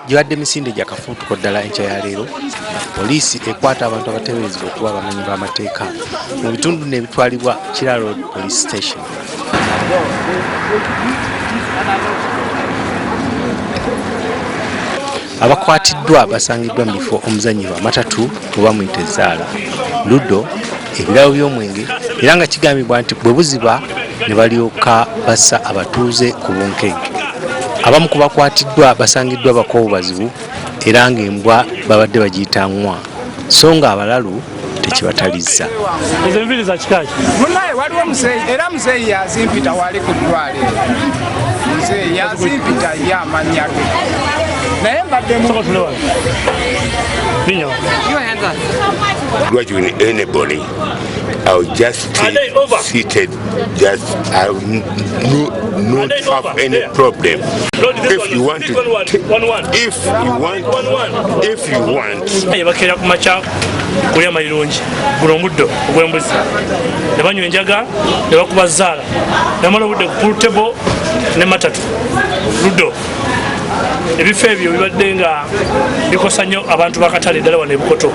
gibadde misinde gya kafuutuko ddala enkya ya leero, poliisi ekwata abantu abateeberezebwa okuba abamenyi b'amateeka mu bitundu n'ebitwalibwa Kira Road Police Station. Abakwatiddwa basangiddwa mu bifo omuzanyirwa amatatu oba muyite ezzaala, luguudo, ebirabo by'omwenge, era nga kigambibwa nti bwe buziba ne balyoka bassa abatuuze ku bunkenke. Abamu ku bakwatiddwa basangiddwa bakoowu bazibu era ng'embwa babadde bagiyita nwa, so nga abalalu tekibatalizza. Ezo enviiri za kika ki? Munaye waliwo muzeeyi era muzeeyi yazimpita wali ku ddwaliro. Muzeeyi yazimpita ye amannya ge. Naye mbadde mu graduating anybody, I'll just stay seated, just I will not have any problem. If you want to, if you want. Bakera ku macha kulya mayirungi guno muddo ogw'embuzi ne banywa enjaga ne bakuba zzaala ne bamala obudde ku pool table ne matatu ludo. Ebifo ebyo bibadde nga bikosa nnyo abantu bakatale ddala wano e Bukoto.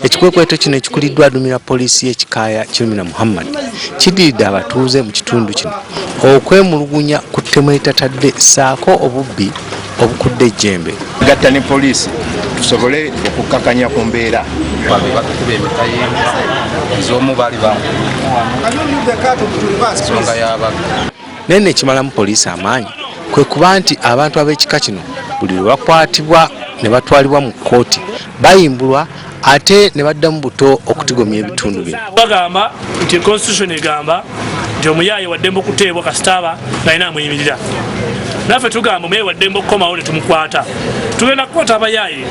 Ekikweekweeto kino ekikuliddwa adumira poliisi y'ekikaaya Kyemina Muhammad kidiridde abatuuze mu kitundu kino okwemulugunya ku ttemu eritatadde ssaako obubbi obukudde ejjembe. gatta ne poliisi tusobole okukakanya ku mbeera z'omu baali nsonga y'abaga. Naye nekimalamu poliisi amaanyi kwe kuba nti abantu ab'ekika kino buli lwe bakwatibwa ne batwalibwa mu kkooti bayimbulwa ate ne baddamu buto okutigomya ebitundu bino. Bagamba nti constitution egamba nti omuyaaye waddembe okuteebwa kasitaaba nalina amuyimirira. Naffe tugamba omuyaaye waddembe okukomawo ne tumukwata. Tugenda kukwata abayaaye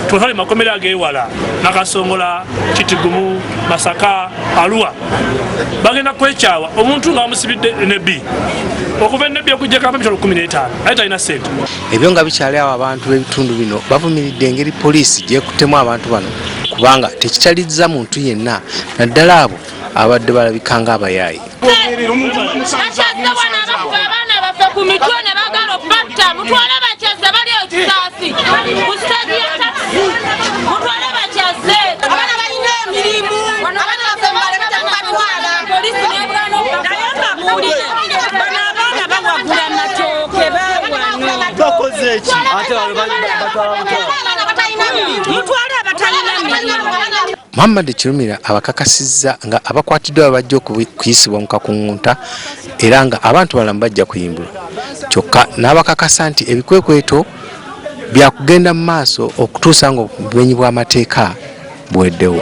twatwale makomera ag'ewala Nakasongola, Kitigumu, Masaka, Arua. Bagenda kwekyawa omuntu nga bamusibidde nebbi. Okuva ennebbi okujjako emitwalo 15 ate talina ssente. Ebyo nga bikyali awo abantu b'ebitundu bino bavumiridde engeri poliisi gyekuttemu abantu bano kubanga tekitalizza muntu yenna naddala abo abadde balabika nga abayaayi. Muhammad Kirumira abakakasizza nga abakwatiddwa bajja okuyisibwa mu kakungunta era nga abantu balamu bajja kuyimbulwa. Kyokka n'abakakasa nti ebikwekweeto bya kugenda mu maaso okutuusa nga obumenyi bw'amateeka buweddewo.